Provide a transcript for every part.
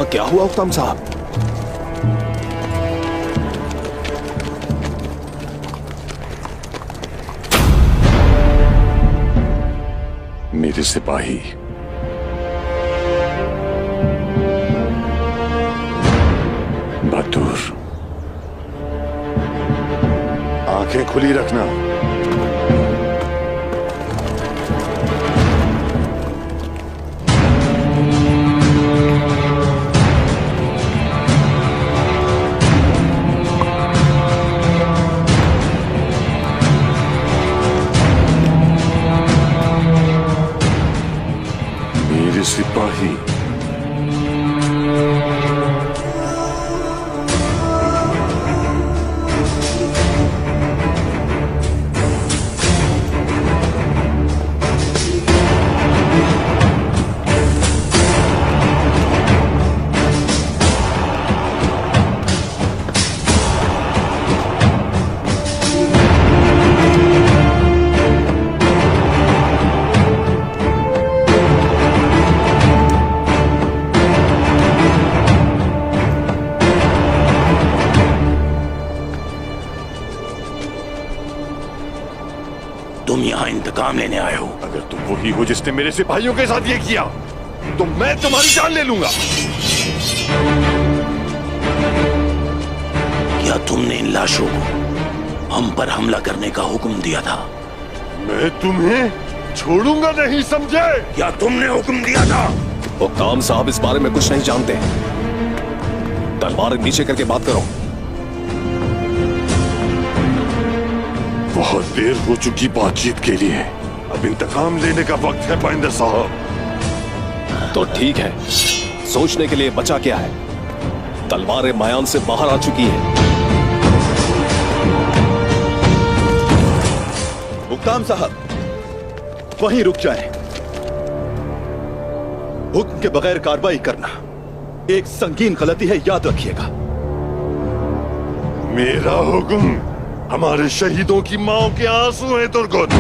यहाँ क्या हुआ हुक्म साहब? मेरे सिपाही बहादुर, आंखें खुली रखना। मेरे सिपाही तुम यहाँ इंतकाम लेने आए हो? अगर तुम वही हो जिसने मेरे सिपाहियों के साथ ये किया तो मैं तुम्हारी जान ले लूंगा। क्या तुमने इन लाशों को हम पर हमला करने का हुक्म दिया था? मैं तुम्हें छोड़ूंगा नहीं, समझे? क्या तुमने हुक्म दिया था? हुक्म साहब इस बारे में कुछ नहीं जानते। तलवार नीचे करके बात करो। बहुत देर हो चुकी बातचीत के लिए, अब इंतकाम लेने का वक्त है पाइंदर साहब। तो ठीक है, सोचने के लिए बचा क्या है? तलवारें मायान से बाहर आ चुकी हैं। हुक्म साहब, वहीं रुक जाएं। हुक्म के बगैर कार्रवाई करना एक संगीन गलती है, याद रखिएगा। मेरा हुक्म हमारे शहीदों की माओ के आंसू हैं तुर्गुत।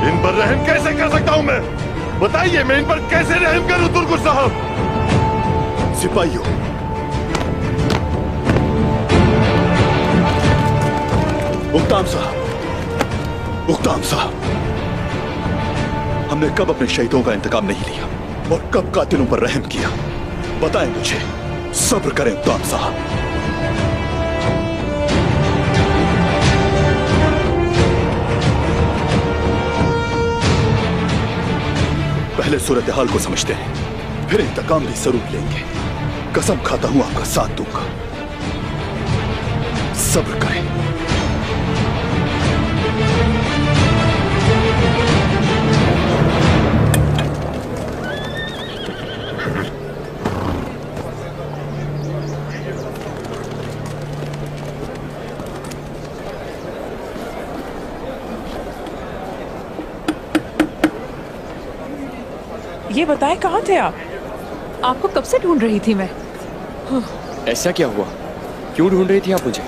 इन पर रहम कैसे कर सकता हूं मैं? बताइए, मैं इन पर कैसे रहम करूं तुर्गुत साहब? सिपाहियों, हुक्म साहब, हुक्म साहब, हमने कब अपने शहीदों का इंतकाम नहीं लिया और कब कातिलों पर रहम किया? बताएं मुझे। सब्र करें हुक्म साहब। पहले सूरत हाल को समझते हैं, फिर इंतकाम भी जरूर लेंगे। कसम खाता हूं आपका साथ दूंगा। सब्र करें। ये बताएं, कहाँ थे आप? आपको कब से ढूंढ रही थी मैं। ऐसा क्या हुआ? क्यों ढूंढ रही थी आप मुझे?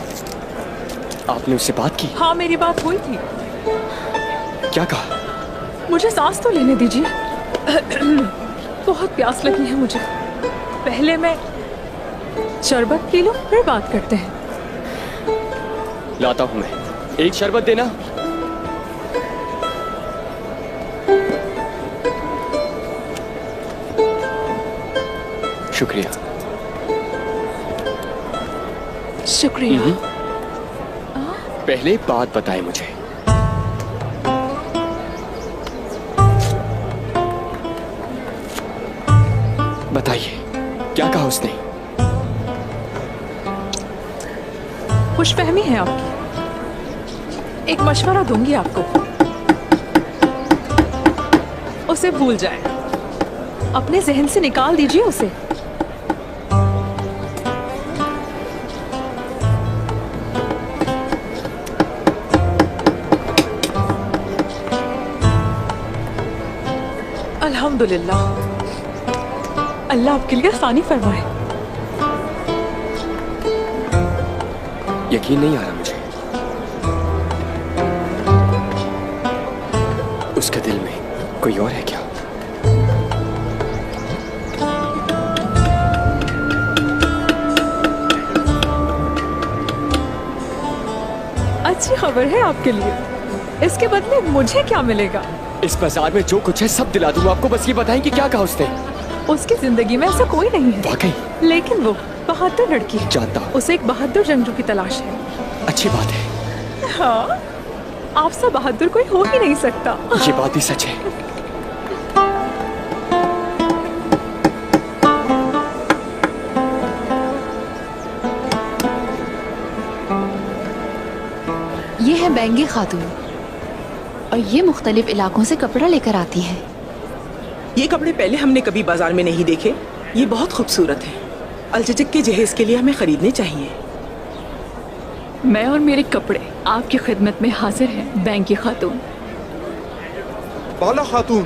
आपने उससे बात की? हाँ, मेरी बात हुई थी। क्या कहा? मुझे सांस तो लेने दीजिए। बहुत प्यास लगी है मुझे। पहले मैं शरबत पी लूं, फिर बात करते हैं। लाता हूं मैं। एक शरबत देना। शुक्रिया। शुक्रिया। पहले बात बताएं मुझे। बताइए, क्या कहा उसने? खुशफहमी है आपकी। एक मशवरा दूंगी आपको, उसे भूल जाए। अपने जहन से निकाल दीजिए उसे। अल्हम्दुलिल्लाह, अल्लाह आपके लिए आसानी फरमाए। यकीन नहीं आ रहा मुझे। उसके दिल में कोई और है क्या? खबर है आपके लिए। इसके बदले मुझे क्या मिलेगा? इस बाजार में जो कुछ है सब दिला दूंगा आपको, बस ये बताएं कि क्या कहा उसने। उसकी जिंदगी में ऐसा कोई नहीं है। वाकई? लेकिन वो बहादुर लड़की है। जानता हूँ। उसे एक बहादुर जंगजू की तलाश है। अच्छी बात है। हाँ, आपसे बहादुर कोई हो ही नहीं सकता। ये बात भी सच है। ये है बैंगी खातून और ये मुख्तलिफ इलाकों से कपड़ा लेकर आती है। ये कपड़े पहले हमने कभी बाजार में नहीं देखे। ये बहुत खूबसूरत है। अलचचक के जहेज के लिए हमें खरीदने चाहिए। मैं और मेरे कपड़े आपकी खिदमत में हाजिर हैं, बैंगी खातून। बाला खातून,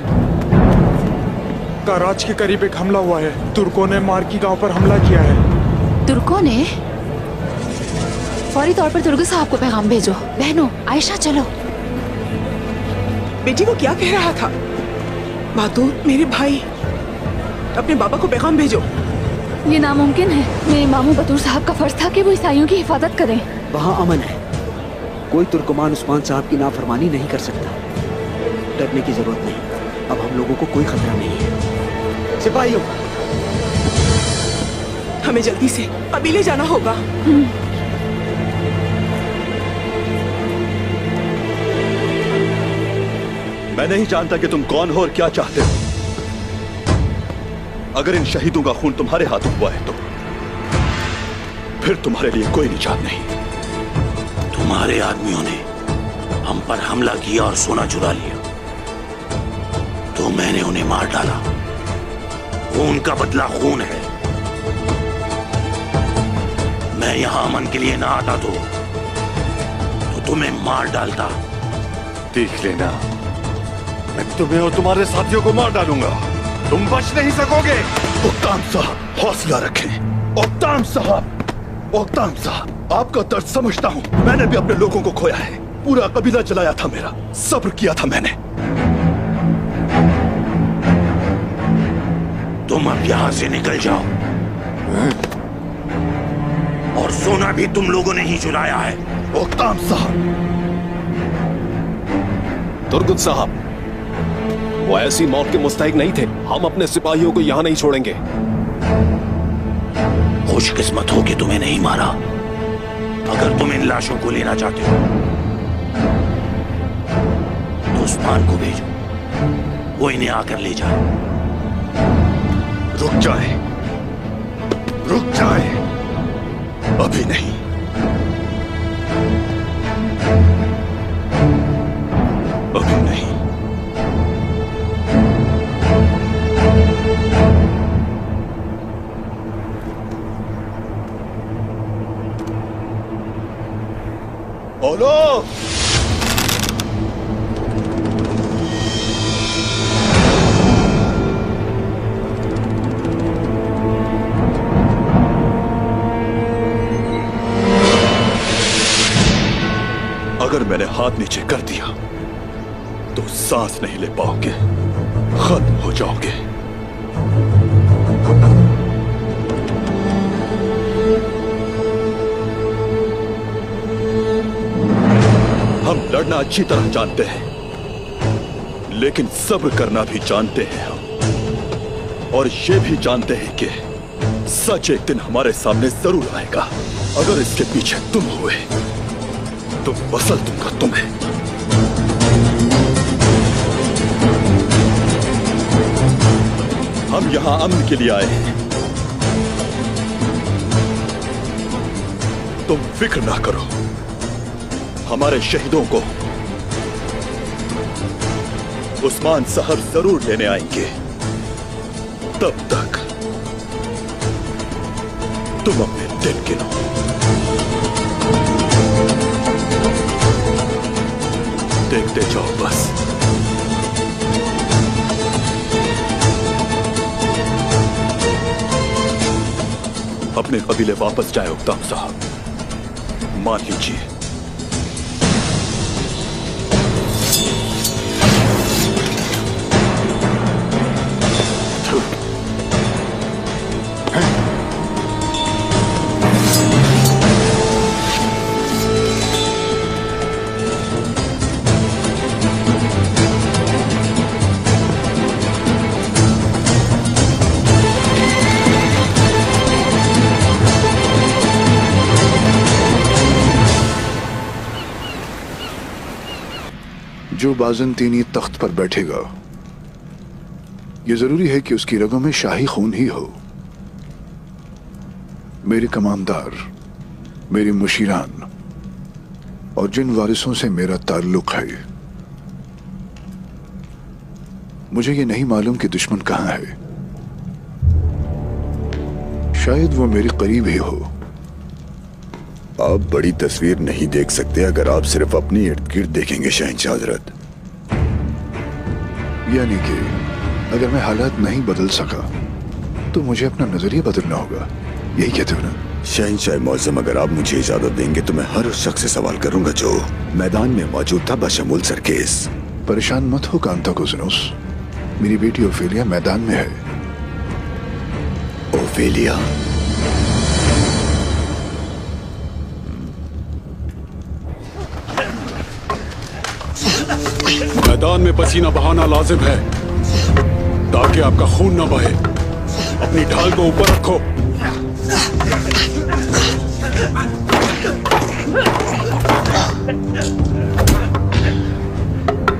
कराच के करीब एक हमला हुआ है। तुर्कों ने मार्की गांव पर हमला किया है। तुर्कों ने? फौरी तौर पर तुर्क साहब को पैगाम भेजो। बहनों, आयशा चलो। बेटी वो क्या कह रहा था? बहादुर मेरे भाई, अपने बाबा को पैगाम भेजो। ये नामुमकिन है। मेरे मामू बतूर साहब का फर्ज था कि वो ईसाइयों की हिफाजत करें। वहाँ अमन है। कोई तुर्कमान उस्मान साहब की नाफरमानी नहीं कर सकता। डरने की जरूरत नहीं। अब हम लोगों को कोई खतरा नहीं है। सिपाहियों, हमें जल्दी से कबीले जाना होगा। मैं नहीं जानता कि तुम कौन हो और क्या चाहते हो। अगर इन शहीदों का खून तुम्हारे हाथों हुआ है तो फिर तुम्हारे लिए कोई निजात नहीं। तुम्हारे आदमियों ने हम पर हमला किया और सोना चुरा लिया, तो मैंने उन्हें मार डाला। खून का बदला खून है। मैं यहां अमन के लिए ना आता तो तुम्हें मार डालता। देख लेना, मैं तुम्हें और तुम्हारे साथियों को मार डालूंगा। तुम बच नहीं सकोगे। उक्ताम साहब, हौसला रखें। उक्ताम साहब, उक्ताम साहब, आपका दर्द समझता हूँ। मैंने भी अपने लोगों को खोया है। पूरा कबीला जलाया था मेरा। सब्र किया था मैंने। तुम अब यहां से निकल जाओ। और सोना भी तुम लोगों ने ही चुराया है। उक्ताम साहब। तुर्गुत साहब, वो ऐसी मौत के मुस्तहिक नहीं थे। हम अपने सिपाहियों को यहां नहीं छोड़ेंगे। खुशकिस्मत हो कि तुम्हें नहीं मारा। अगर तुम इन लाशों को लेना चाहते हो तो उस्मान को भेजो, वो इन्हें आकर ले जाए। रुक जाए, रुक जाए। अभी नहीं। अभी नहीं। बोलो। अगर मैंने हाथ नीचे कर दिया तो सांस नहीं ले पाओगे, खत्म हो जाओगे। हम लड़ना अच्छी तरह जानते हैं, लेकिन सब्र करना भी जानते हैं हम। और ये भी जानते हैं कि सच एक दिन हमारे सामने जरूर आएगा। अगर इसके पीछे तुम हुए तो मसल दूंगा तुम्हें। हम यहां अमन के लिए आए हैं। तुम फिक्र ना करो, हमारे शहीदों को उस्मान साहब जरूर लेने आएंगे। तब तक तुम अपने दिन गिनो। देखते जाओ बस। अपने कबीले वापस जाए उक्ताम साहब। मान लीजिए जो बाज़ंतीनी तख्त पर बैठेगा, ये जरूरी है कि उसकी रगों में शाही खून ही हो। मेरे कमानदार, मेरे मुशीरान और जिन वारिसों से मेरा ताल्लुक है, मुझे ये नहीं मालूम कि दुश्मन कहां है। शायद वो मेरे करीब ही हो। आप बड़ी तस्वीर नहीं देख सकते अगर आप सिर्फ अपनी इर्द गिर्द देखेंगे शहंशाह हजरत। यानी कि अगर मैं हालात नहीं बदल सका तो मुझे अपना नजरिया बदलना होगा, यही कहते हो ना? शहंशाह मौज़म, अगर आप मुझे इजाजत देंगे तो मैं हर उस शख्स से सवाल करूंगा जो मैदान में मौजूद था, बशमूल सरकेस। परेशान मत हो कांताकोज़िनोस, मेरी बेटी ओफेलिया मैदान में है। ओफेलिया? मैदान में पसीना बहाना लाजिम है ताकि आपका खून न बहे। अपनी ढाल को ऊपर रखो।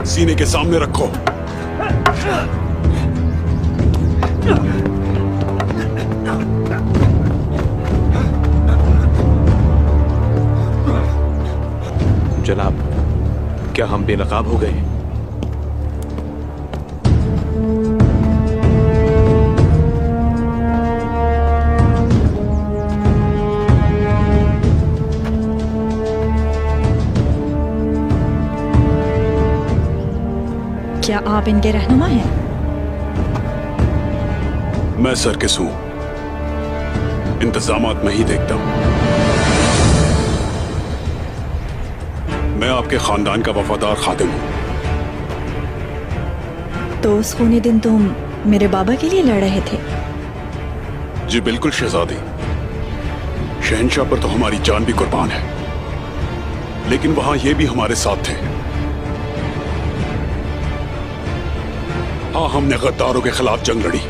सीने के सामने रखो। जनाब, क्या हम बेनकाब हो गए? क्या आप इनके रहनुमा हैं? मैं सरकिस हूं, इंतजामात में ही देखता हूं। मैं आपके खानदान का वफादार खादिम हूं। तो उस खूनी दिन तुम मेरे बाबा के लिए लड़ रहे थे? जी बिल्कुल शहजादी, शहंशाह पर तो हमारी जान भी कुर्बान है, लेकिन वहां ये भी हमारे साथ थे। हाँ, हमने गद्दारों के खिलाफ जंग लड़ी।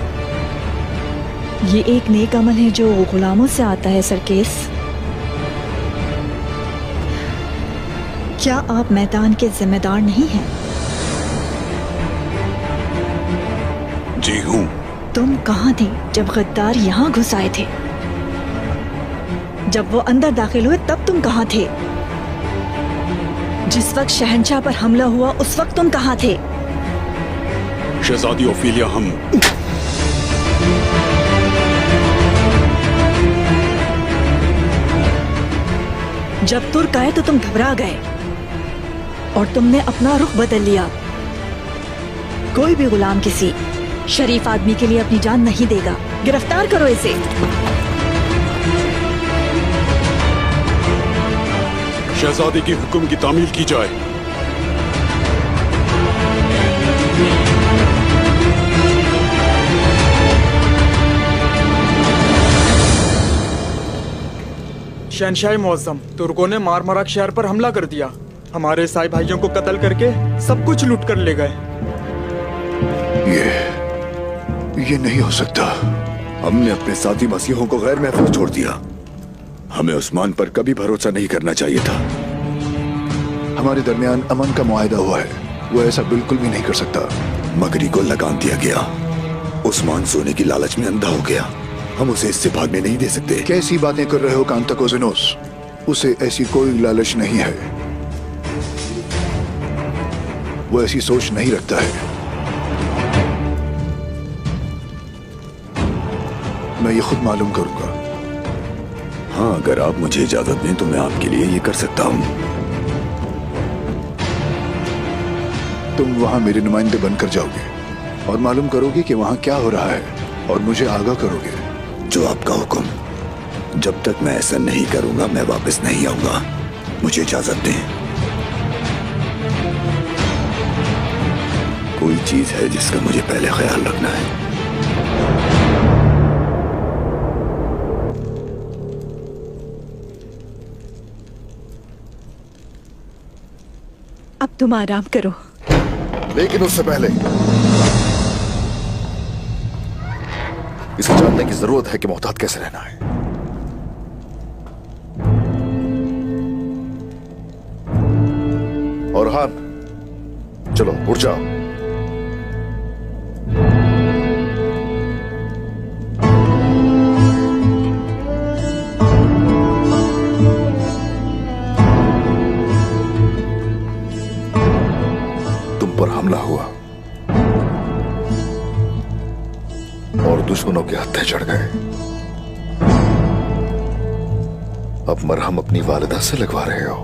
ये एक नेक अमल है जो गुलामों से आता है सरकेस। क्या आप मैदान के जिम्मेदार नहीं हैं? जी हूं। तुम कहाँ थे जब गद्दार यहाँ घुस आए थे? जब वो अंदर दाखिल हुए तब तुम कहाँ थे? जिस वक्त शहंशाह पर हमला हुआ उस वक्त तुम कहाँ थे? शहजादी ओफेलिया, हम जब तुर्क आए तो तुम घबरा गए और तुमने अपना रुख बदल लिया। कोई भी गुलाम किसी शरीफ आदमी के लिए अपनी जान नहीं देगा। गिरफ्तार करो इसे। शहजादी की हुक्म की तामील की जाए। शहंशाह मुअज़्ज़म, तुर्कों ने मारमराक शहर पर हमला कर दिया। हमारे साई भाइयों को कत्ल करके सब कुछ लूट कर ले गए। ये नहीं हो सकता। हमने अपने साथी मसीहों को गैर महफूज छोड़ दिया। हमें उस्मान पर कभी भरोसा नहीं करना चाहिए था। हमारे दरमियान अमन का मुआहदा हुआ है, वो ऐसा बिल्कुल भी नहीं कर सकता। मगरी को लगाम दिया गया। उस्मान सोने की लालच में अंधा हो गया। हम उसे इससे भागने नहीं दे सकते। कैसी बातें कर रहे हो कांताकोज़िनोस? उसे ऐसी कोई लालच नहीं है। वो ऐसी सोच नहीं रखता है। मैं ये खुद मालूम करूंगा। हाँ, अगर आप मुझे इजाजत दें तो मैं आपके लिए ये कर सकता हूँ। तुम वहां मेरे नुमाइंदे बनकर जाओगे और मालूम करोगे कि वहां क्या हो रहा है और मुझे आगाह करोगे। जो आपका हुक्म। जब तक मैं ऐसा नहीं करूंगा मैं वापस नहीं आऊंगा। मुझे इजाजत दें। कोई चीज है जिसका मुझे पहले ख्याल रखना है। अब तुम आराम करो। लेकिन उससे पहले इसे जानने की जरूरत है कि मोहतात कैसे रहना है। और हान, चलो उठ जाओ। तुम पर हमला हुआ और दुश्मनों के हत्थे चढ़ गए। अब मरहम अपनी वालिदा से लगवा रहे हो।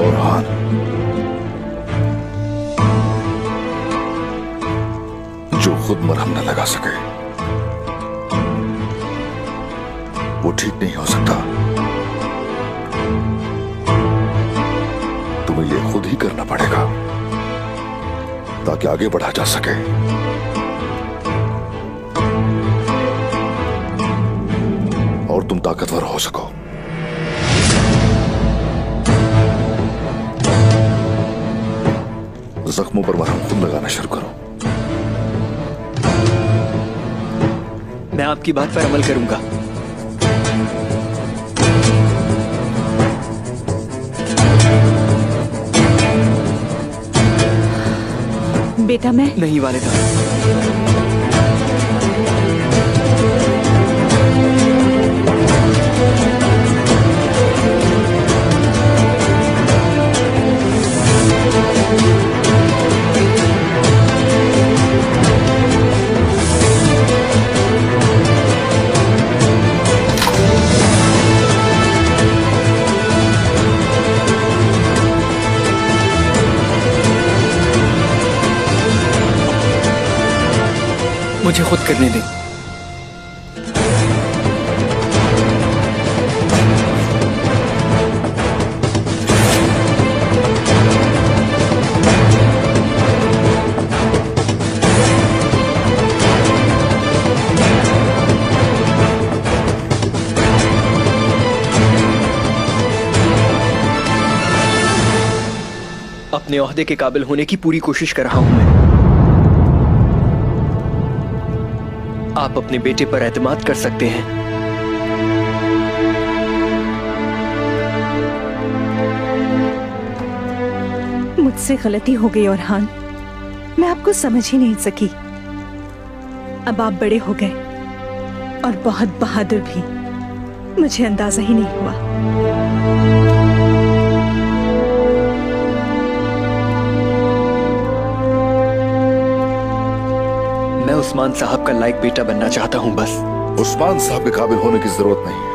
और हान, जो खुद मरहम न लगा सके वो ठीक नहीं हो सकता। तुम्हें ये खुद ही करना पड़ेगा ताकि आगे बढ़ा जा सके। और तुम ताकतवर हो सको। जख्मों पर मरहम खुद लगाना शुरू करो। मैं आपकी बात पर अमल करूंगा। बेटा मैं नहीं वालिदा। मुझे खुद करने दें। अपने ओहदे के काबिल होने की पूरी कोशिश कर रहा हूं मैं। आप अपने बेटे पर एतमाद कर सकते हैं। मुझसे गलती हो गई औरहान, मैं आपको समझ ही नहीं सकी। अब आप बड़े हो गए और बहुत बहादुर भी, मुझे अंदाजा ही नहीं हुआ। मैं उस्मान साहब का लायक बेटा बनना चाहता हूं बस। उस्मान साहब के काबिल होने की जरूरत नहीं है।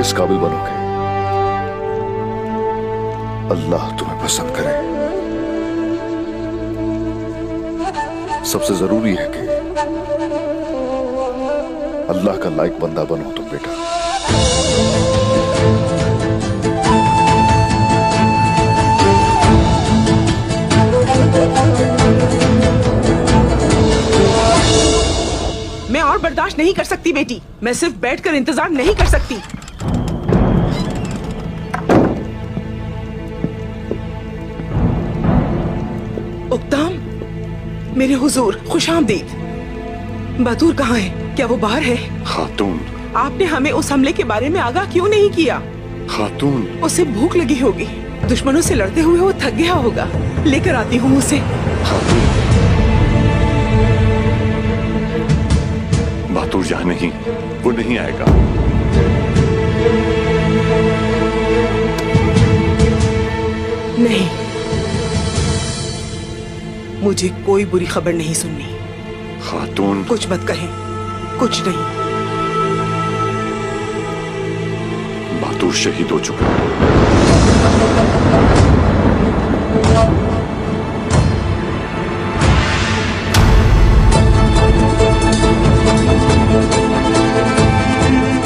इस काबिल बनोगे, अल्लाह तुम्हें पसंद करे। सबसे जरूरी है कि अल्लाह का लायक बंदा बनो तुम बेटा। मैं और बर्दाश्त नहीं कर सकती बेटी। मैं सिर्फ बैठकर इंतजार नहीं कर सकती। उक्ताम, मेरे हुजूर खुशामदीद। बतूर कहाँ है? क्या वो बाहर है? खातून, आपने हमें उस हमले के बारे में आगाह क्यों नहीं किया? खातून, उसे भूख लगी होगी, दुश्मनों से लड़ते हुए वो थक गया होगा। लेकर आती हूँ उसे। खातून, बतूर जहाँ नहीं, वो नहीं आएगा। नहीं, मुझे कोई बुरी खबर नहीं सुननी। खातून, कुछ मत कहें, कुछ नहीं। बतूर शहीद हो चुका है।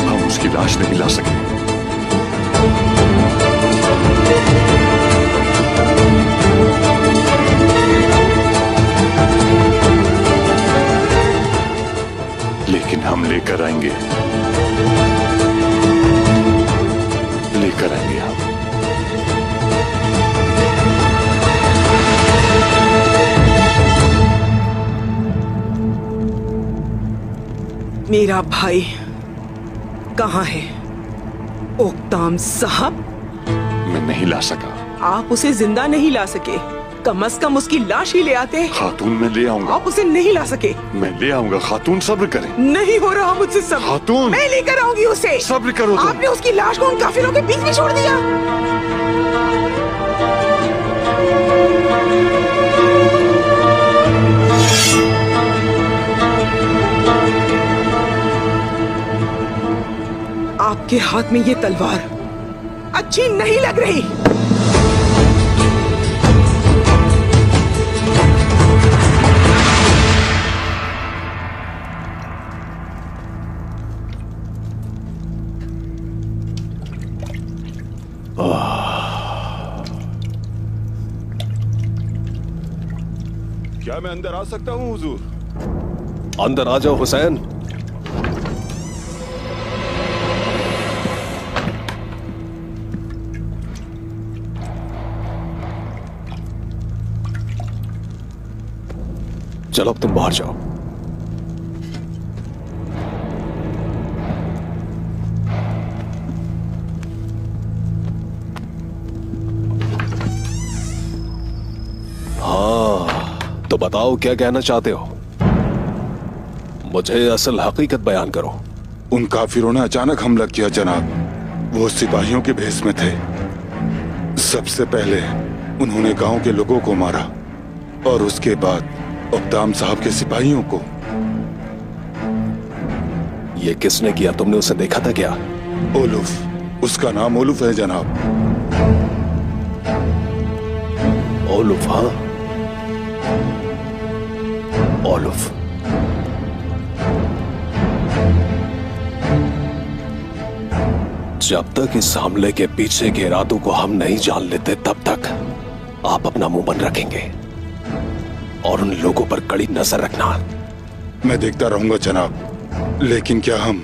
हम उसकी लाश नहीं ला सके। लेकिन हम लेकर आएंगे, लेकर आएंगे हम। मेरा भाई कहाँ है? ओक्ताम साहब, मैं नहीं ला सका। आप उसे जिंदा नहीं ला सके, कम से कम उसकी लाश ही ले आते। खातून मैं ले आऊंगा। आप उसे नहीं ला सके। मैं ले आऊंगा खातून, सब्र करें। नहीं हो रहा मुझसे सब्र। खातून, मैं लेकर आऊंगी उसे। सब्र करो तुम। आपने उसकी लाश को उन काफिरों के बीच में छोड़ दिया। आपके हाथ में ये तलवार अच्छी नहीं लग रही। क्या मैं अंदर आ सकता हूँ हुजूर? अंदर आ जाओ हुसैन। चलो अब तुम बाहर जाओ। हाँ, तो बताओ क्या कहना चाहते हो? मुझे असल हकीकत बयान करो। उन काफिरों ने अचानक हमला किया जनाब। वो सिपाहियों के भेष में थे। सबसे पहले उन्होंने गांव के लोगों को मारा और उसके बाद ओक्ताम साहब के सिपाहियों को। ये किसने किया? तुमने उसे देखा था क्या? ओलुफ, उसका नाम ओलुफ है जनाब। ओलुफ? हाँ, ओलुफ। जब तक इस हमले के पीछे के इरादों को हम नहीं जान लेते तब तक आप अपना मुंह बंद रखेंगे और उन लोगों पर कड़ी नजर रखना। मैं देखता रहूंगा जनाब, लेकिन क्या हम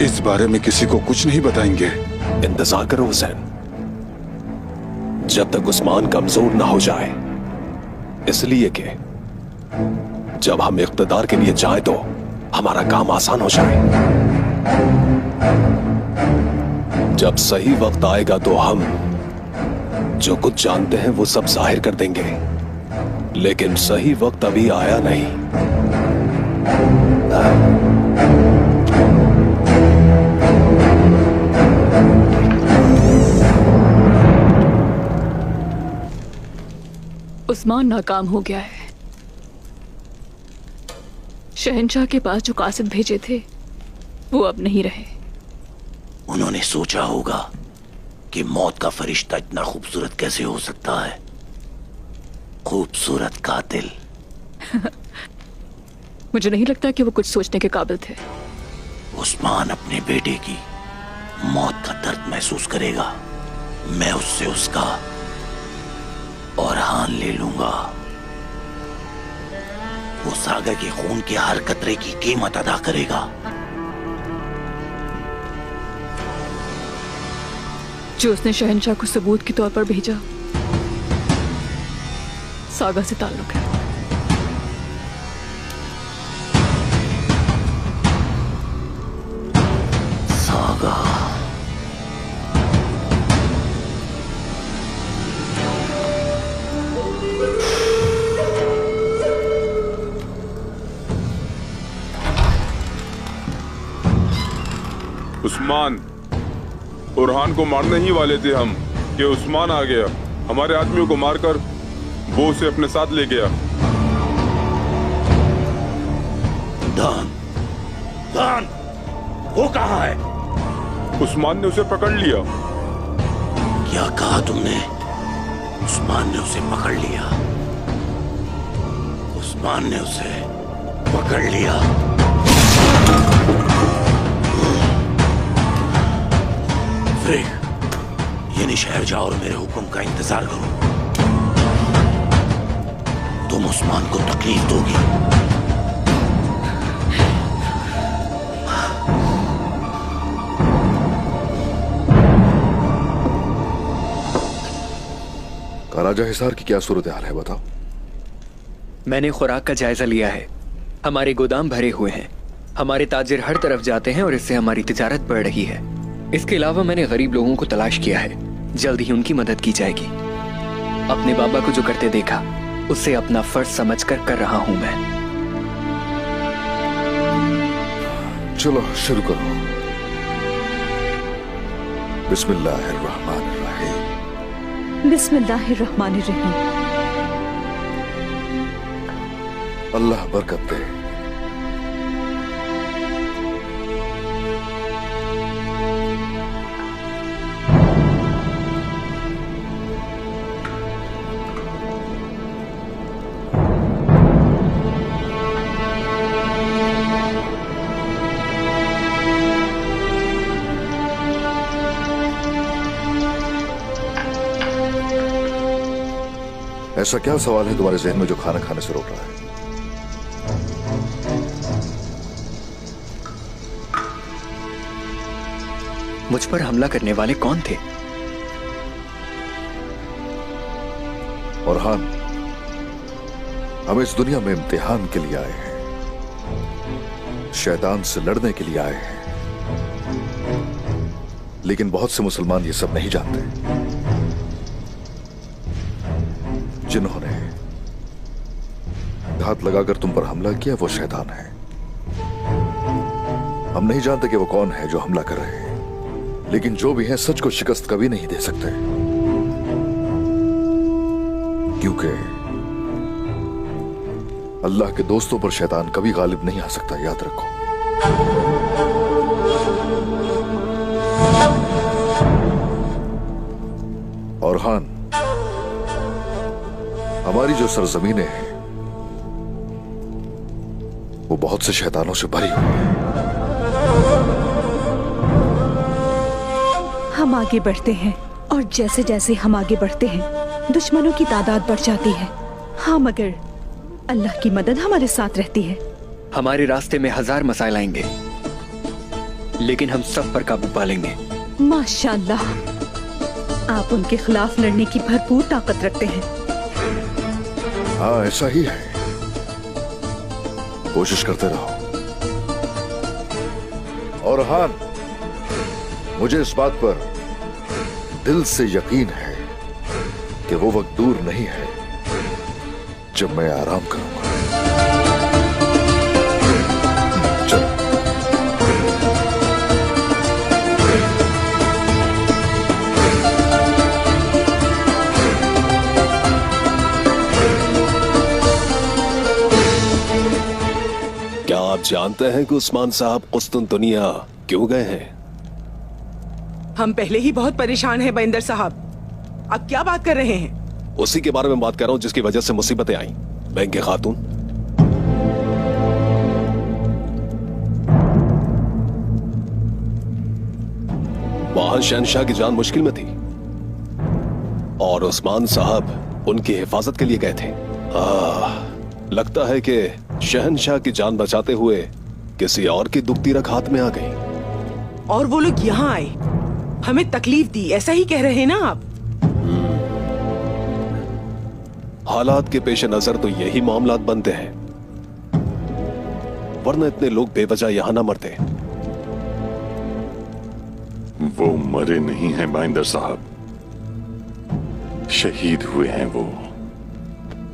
इस बारे में किसी को कुछ नहीं बताएंगे? इंतजार करो हुसैन, जब तक उस्मान कमजोर ना हो जाए। इसलिए कि जब हम इख्तिदार के लिए जाए तो हमारा काम आसान हो जाए। जब सही वक्त आएगा तो हम जो कुछ जानते हैं वो सब जाहिर कर देंगे, लेकिन सही वक्त अभी आया नहीं। उस्मान नाकाम हो गया है। शहंशाह के पास जो कासिद भेजे थे वो अब नहीं रहे। उन्होंने सोचा होगा कि मौत का फरिश्ता इतना खूबसूरत कैसे हो सकता है। खूबसूरत कातिल। मुझे नहीं लगता कि वो कुछ सोचने के काबिल थे। उस्मान अपने बेटे की मौत का दर्द महसूस करेगा। मैं उससे उसका औरहान ले लूंगा। वो सागा के खून के हर कतरे की कीमत अदा करेगा। जो उसने शहंशाह को सबूत के तौर पर भेजा सागा से ताल्लुक है। सागा? उस्मान, बुरहान को मारने ही वाले थे हम कि उस्मान आ गया। हमारे आदमियों को मारकर वो उसे अपने साथ ले गया। दान, दान, वो कहाँ है? उस्मान ने उसे पकड़ लिया। क्या कहा तुमने? उस्मान ने उसे पकड़ लिया। उस्मान ने उसे पकड़ लिया। यानी शहर जाओ और मेरे हुक्म का इंतजार करो। तुम उस्मान को तकलीफ दोगी। काराजा हिसार की क्या सूरत हाल है बताओ। मैंने खुराक का जायजा लिया है। हमारे गोदाम भरे हुए हैं। हमारे ताजिर हर तरफ जाते हैं और इससे हमारी तिजारत बढ़ रही है। इसके अलावा मैंने गरीब लोगों को तलाश किया है, जल्द ही उनकी मदद की जाएगी। अपने बाबा को जो करते देखा उसे अपना फर्ज समझकर कर रहा हूं मैं। चलो शुरू करो। बिस्मिल्लाहिर्रहमानिर्रहीम। बिस्मिल्लाहिर्रहमानिर्रहीम। अल्लाह बरकत दे। ऐसा क्या सवाल है तुम्हारे जहन में जो खाना खाने से रोक रहा है? मुझ पर हमला करने वाले कौन थे? और हाँ, हम इस दुनिया में इम्तिहान के लिए आए हैं, शैतान से लड़ने के लिए आए हैं। लेकिन बहुत से मुसलमान ये सब नहीं जानते। जिन्होंने घात लगाकर तुम पर हमला किया वो शैतान है। हम नहीं जानते कि वो कौन है जो हमला कर रहे हैं, लेकिन जो भी है सच को शिकस्त कभी नहीं दे सकते, क्योंकि अल्लाह के दोस्तों पर शैतान कभी गालिब नहीं आ सकता, याद रखो। और हां, हमारी जो सरजमीनें हैं वो बहुत से शैतानों से भरी हुई है। हम आगे बढ़ते हैं और जैसे जैसे हम आगे बढ़ते हैं दुश्मनों की तादाद बढ़ जाती है। हाँ, मगर अल्लाह की मदद हमारे साथ रहती है। हमारे रास्ते में 1000 मसाइल आएंगे, लेकिन हम सब पर काबू पा लेंगे। माशाअल्लाह, आप उनके खिलाफ लड़ने की भरपूर ताकत रखते हैं। हाँ, ऐसा ही है। कोशिश करते रहो। और हाँ, मुझे इस बात पर दिल से यकीन है कि वो वक्त दूर नहीं है जब मैं आराम करूंगा। चलो। क्या आप जानते हैं कि उस्मान साहब कुस्तुनतुनिया क्यों गए हैं? हम पहले ही बहुत परेशान हैं बंदर साहब, अब क्या बात कर रहे हैं? उसी के बारे में बात कर रहा हूं जिसकी वजह से मुसीबतें आई। बैंक खातून, वहां शहनशाह की जान मुश्किल में थी और उस्मान साहब उनकी हिफाजत के लिए गए थे। लगता है कि शहनशाह की जान बचाते हुए किसी और की दुखती रख हाथ में आ गई। और वो लोग यहाँ आए, हमें तकलीफ दी, ऐसा ही कह रहे हैं ना आप? हालात के पेश नजर तो यही मामलात बनते हैं, वरना इतने लोग बेवजह यहां ना मरते। वो मरे नहीं हैं बाइंदर साहब, शहीद हुए हैं वो।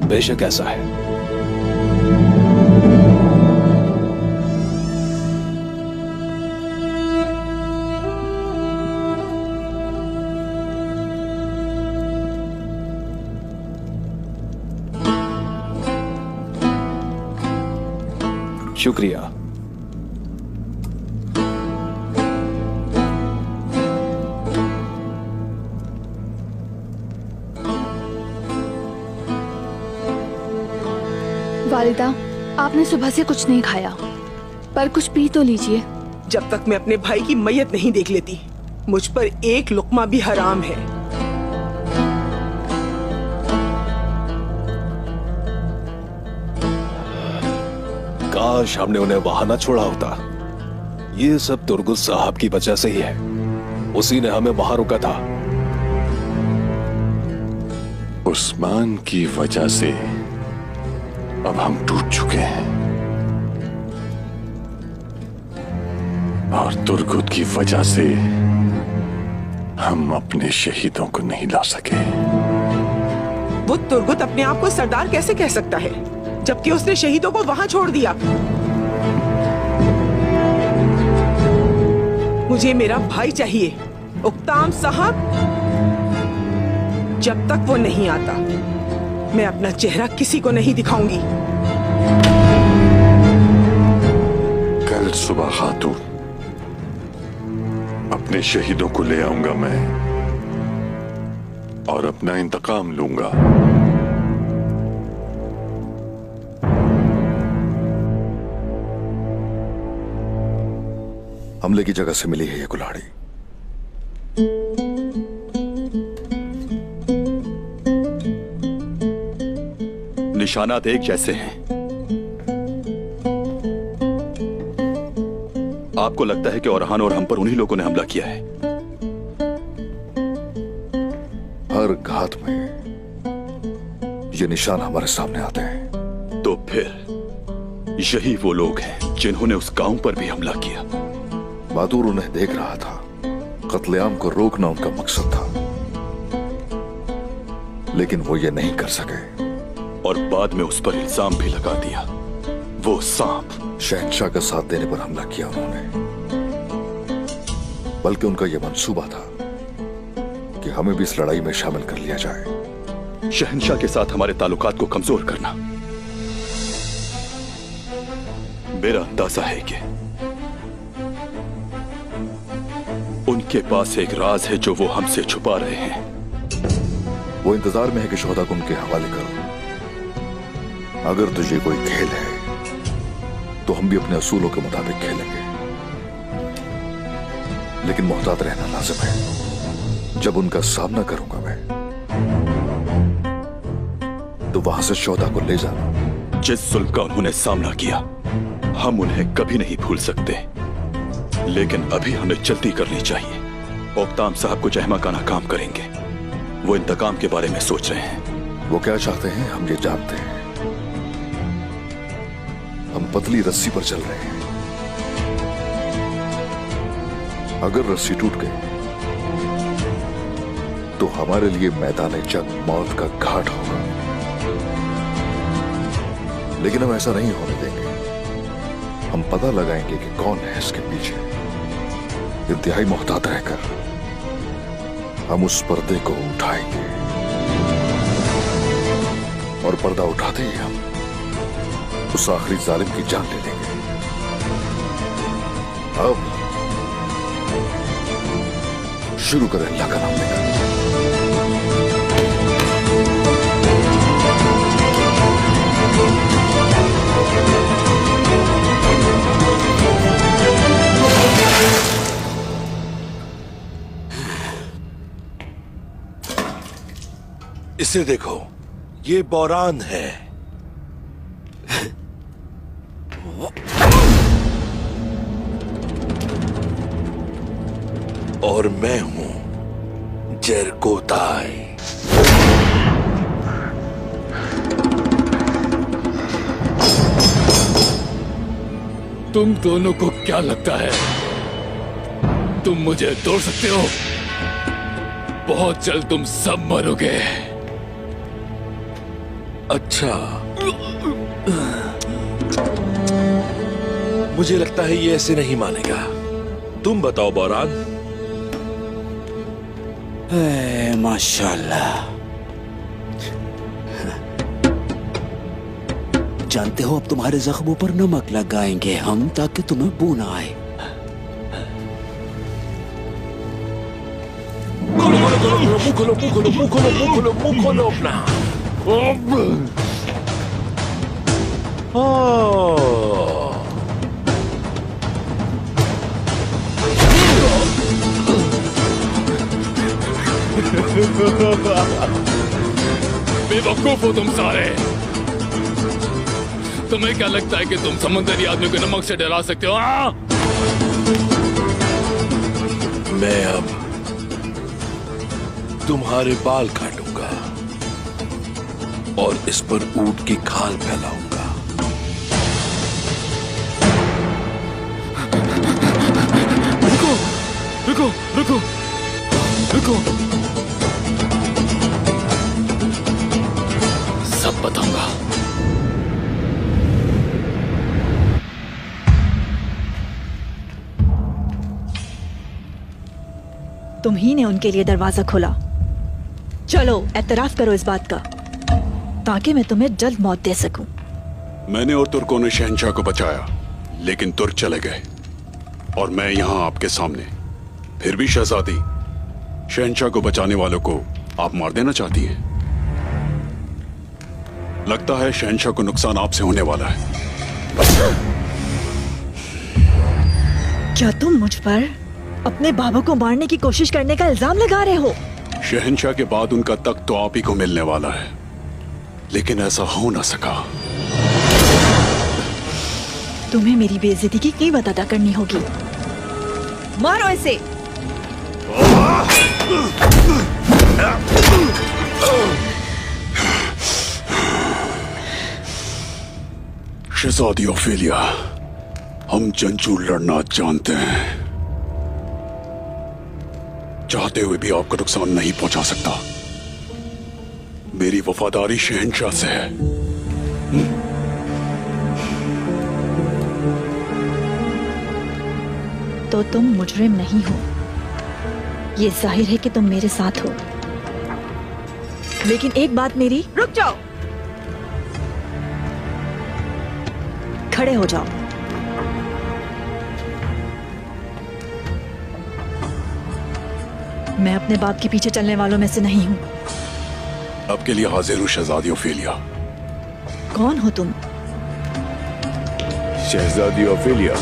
बेशक ऐसा है। शुक्रिया। वालिदा, आपने सुबह से कुछ नहीं खाया, पर कुछ पी तो लीजिए। जब तक मैं अपने भाई की मैयत नहीं देख लेती, मुझ पर एक लुक्मा भी हराम है। काश हमने उन्हें वहां ना छोड़ा होता। ये सब तुर्गुस साहब की वजह से ही है, उसी ने हमें वहां रोका था। उस्मान की वजह से अब हम टूट चुके हैं। और तुर्गुत की वजह से हम अपने शहीदों को नहीं ला सके। वो तुर्गुत अपने आप को सरदार कैसे कह सकता है जबकि उसने शहीदों को वहां छोड़ दिया? मुझे मेरा भाई चाहिए, उक्ताम साहब। जब तक वो नहीं आता मैं अपना चेहरा किसी को नहीं दिखाऊंगी। कल सुबह खातून अपने शहीदों को ले आऊंगा मैं और अपना इंतकाम लूंगा। हमले की जगह से मिली है ये कुल्हाड़ी। निशानात एक जैसे हैं। आपको लगता है कि औरहान और हम पर उन्हीं लोगों ने हमला किया है? हर घात में ये निशान हमारे सामने आते हैं। तो फिर यही वो लोग हैं जिन्होंने उस गांव पर भी हमला किया। बहादुर उन्हें देख रहा था। कत्लेआम को रोकना उनका मकसद था, लेकिन वो ये नहीं कर सके और बाद में उस पर इल्जाम भी लगा दिया। वो सांप शहंशाह का साथ देने पर हमला किया उन्होंने, बल्कि उनका यह मंसूबा था कि हमें भी इस लड़ाई में शामिल कर लिया जाए। शहंशाह के साथ हमारे ताल्लुकात को कमजोर करना। मेरा अंदाजा है कि उनके पास एक राज है जो वो हमसे छुपा रहे हैं। वो इंतजार में है कि शोहदा को उनके हवाले करो। अगर तुझे कोई खेल है तो हम भी अपने असूलों के मुताबिक खेलेंगे, लेकिन मोहतात रहना लाजिम है। जब उनका सामना करूंगा मैं तो वहां से शोहदा को ले जाना। जिस जुल्म का उन्होंने सामना किया हम उन्हें कभी नहीं भूल सकते, लेकिन अभी हमें जल्दी करनी चाहिए। ओक्ताम साहब को जहमा का नाकाम करेंगे। वो इंतकाम के बारे में सोच रहे हैं। वो क्या चाहते हैं हम ये जानते हैं। हम पतली रस्सी पर चल रहे हैं। अगर रस्सी टूट गई तो हमारे लिए मैदान जंग मौत का घाट होगा, लेकिन हम ऐसा नहीं होने देंगे। हम पता लगाएंगे कि कौन है इसके पीछे। इंतहाई मोहतात रहकर हम उस पर्दे को उठाएंगे और पर्दा उठाते ही हम उस आखिरी जालिम की जान ले लेंगे। अब शुरू करें अल्लाह का नाम लेकर। इसे देखो, ये बोरान है। और मैं हूं जरकोताई। तुम दोनों को क्या लगता है तुम मुझे तोड़ सकते हो? बहुत जल्द तुम सब मरोगे। अच्छा, मुझे लगता है ये ऐसे नहीं मानेगा। तुम बताओ बोरान। माशाल्लाह। जानते हो, अब तुम्हारे जख्मों पर नमक लगाएंगे हम ताकि तुम्हें बू ना आए। मुंह खोलो अपना। बेवकूफ हो तुम सारे। तुम्हें क्या लगता है कि तुम समुद्री आदमी को नमक से डरा सकते हो? मैं अब तुम्हारे बाल काटूंगा और इस पर ऊंट की खाल फैलाऊंगा। रुको रुको, सब बताऊंगा। तुम ही ने उनके लिए दरवाजा खोला। चलो एतराफ करो इस बात का, ताकि मैं तुम्हें जल्द मौत दे सकूं। मैंने और तुर्कों ने शहंशाह को बचाया, लेकिन तुर्क चले गए और मैं यहां आपके सामने। फिर भी शहजादी, शहंशाह को बचाने वालों को आप मार देना चाहती हैं। लगता है शहंशाह को नुकसान आपसे होने वाला है। क्या तुम मुझ पर अपने बाबा को मारने की कोशिश करने का इल्जाम लगा रहे हो? शहंशाह के बाद उनका तख्त तो आप ही को मिलने वाला है, लेकिन ऐसा हो ना सका। तुम्हें मेरी बेइज्जती की कीमत अदा करनी होगी। मारो इसे। शहजादी ओफेलिया, हम जंजू लड़ना जानते हैं। चाहते हुए भी आपको नुकसान नहीं पहुंचा सकता। मेरी वफादारी शहंशाह से है। तो तुम मुजरिम नहीं हो, ये जाहिर है कि तुम मेरे साथ हो। लेकिन एक बात मेरी, रुक जाओ, खड़े हो जाओ। मैं अपने बाप के पीछे चलने वालों में से नहीं हूं। आपके लिए हाजिर हूं शहजादी ओफेलिया। कौन हो तुम? शहजादी ओफेलिया,